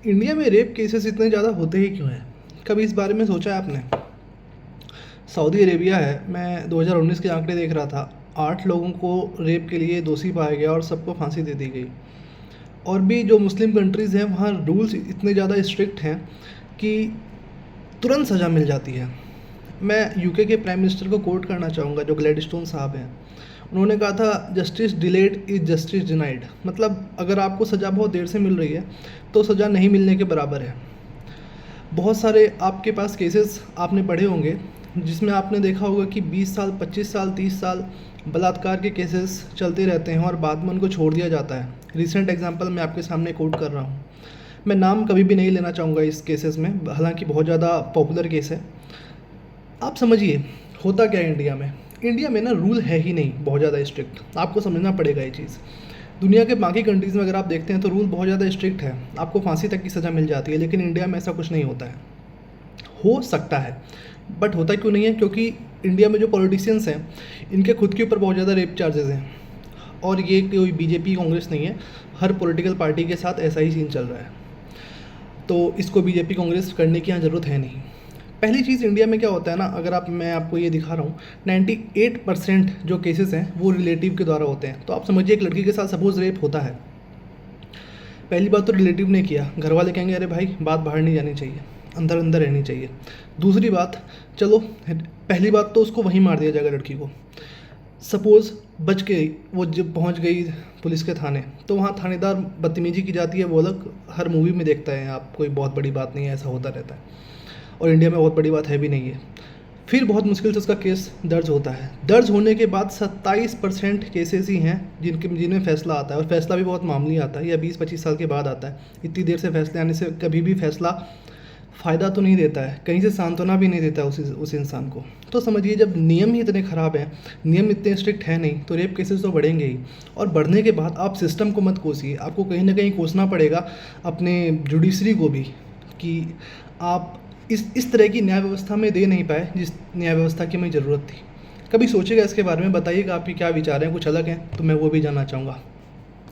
India में rape cases इतने ज़्यादा होते ही क्यों हैं? कभी इस बारे में सोचा है आपने? सऊदी अरेबिया है, मैं 2019 के आंकड़े देख रहा था। 8 लोगों को रेप के लिए दोषी पाया गया और सबको फांसी दे दी गई। और भी जो मुस्लिम कंट्रीज़ हैं वहाँ रूल्स इतने ज़्यादा स्ट्रिक्ट हैं कि तुरंत सज़ा मिल जाती है। मैं यूके के प्राइम मिनिस्टर को कोट करना चाहूँगा, जो ग्लैडस्टोन साहब हैं। उन्होंने कहा था, justice delayed is justice denied. मतलब अगर आपको सज़ा बहुत देर से मिल रही है तो सज़ा नहीं मिलने के बराबर है। बहुत सारे आपके पास केसेस आपने पढ़े होंगे जिसमें आपने देखा होगा कि 20 साल, 25 साल, 30 साल बलात्कार के केसेस चलते रहते हैं और बाद में उनको छोड़ दिया जाता है। रिसेंट एग्जांपल मैं आपके सामने कोट कर रहा हूँ। मैं नाम कभी भी नहीं लेना चाहूँगा इस केसेस में, हालांकि बहुत ज़्यादा पॉपुलर केस है। आप समझिए होता क्या है इंडिया में। इंडिया में ना रूल है ही नहीं बहुत ज़्यादा स्ट्रिक्ट, आपको समझना पड़ेगा ये चीज़। दुनिया के बाकी कंट्रीज़ में अगर आप देखते हैं तो रूल बहुत ज़्यादा स्ट्रिक्ट है, आपको फांसी तक की सज़ा मिल जाती है, लेकिन इंडिया में ऐसा कुछ नहीं होता है। हो सकता है बट होता क्यों नहीं है? क्योंकि इंडिया में जो पॉलिटिशियंस हैं इनके खुद के ऊपर बहुत ज़्यादा रेप चार्जेस हैं। और ये कोई बीजेपी कांग्रेस नहीं है, हर पॉलिटिकल पार्टी के साथ ऐसा ही सीन चल रहा है। तो इसको बीजेपी कांग्रेस करने की यहाँ ज़रूरत है नहीं। पहली चीज़, इंडिया में क्या होता है ना, अगर मैं आपको ये दिखा रहा हूँ, 98% जो केसेस हैं वो रिलेटिव के द्वारा होते हैं। तो आप समझिए एक लड़की के साथ सपोज रेप होता है, पहली बात तो रिलेटिव ने किया, घर वाले कहेंगे अरे भाई बात बाहर नहीं जानी चाहिए, अंदर अंदर रहनी चाहिए। दूसरी बात, चलो पहली बात तो उसको वहीं मार दिया जाएगा लड़की को। सपोज़ बच के वो जब पहुंच गई पुलिस के थाने, तो वहाँ थानेदार बदतमीजी की जाती है, वो अलग हर मूवी में देखता है आप, कोई बहुत बड़ी बात नहीं है, ऐसा होता रहता है। और इंडिया में बहुत बड़ी बात है भी नहीं है। फिर बहुत मुश्किल से उसका केस दर्ज होता है। दर्ज होने के बाद 27% केसेस ही हैं जिनमें फ़ैसला आता है, और फैसला भी बहुत मामूली आता है या 20-25 साल के बाद आता है। इतनी देर से फैसले आने से कभी भी फैसला फ़ायदा तो नहीं देता है, कहीं से सांत्वना भी नहीं देता उस इंसान को। तो समझिए जब नियम ही इतने ख़राब हैं, नियम इतने स्ट्रिक्ट है नहीं, तो रेप केसेस तो बढ़ेंगे ही। और बढ़ने के बाद आप सिस्टम को मत कोसिए, आपको कहीं ना कहीं कोसना पड़ेगा अपने जुडिशरी को भी, कि आप इस तरह की न्याय व्यवस्था में दे नहीं पाए जिस न्याय व्यवस्था की हमें ज़रूरत थी। कभी सोचेगा इसके बारे में, बताइएगा आपके क्या विचार हैं, कुछ अलग हैं तो मैं वो भी जानना चाहूँगा।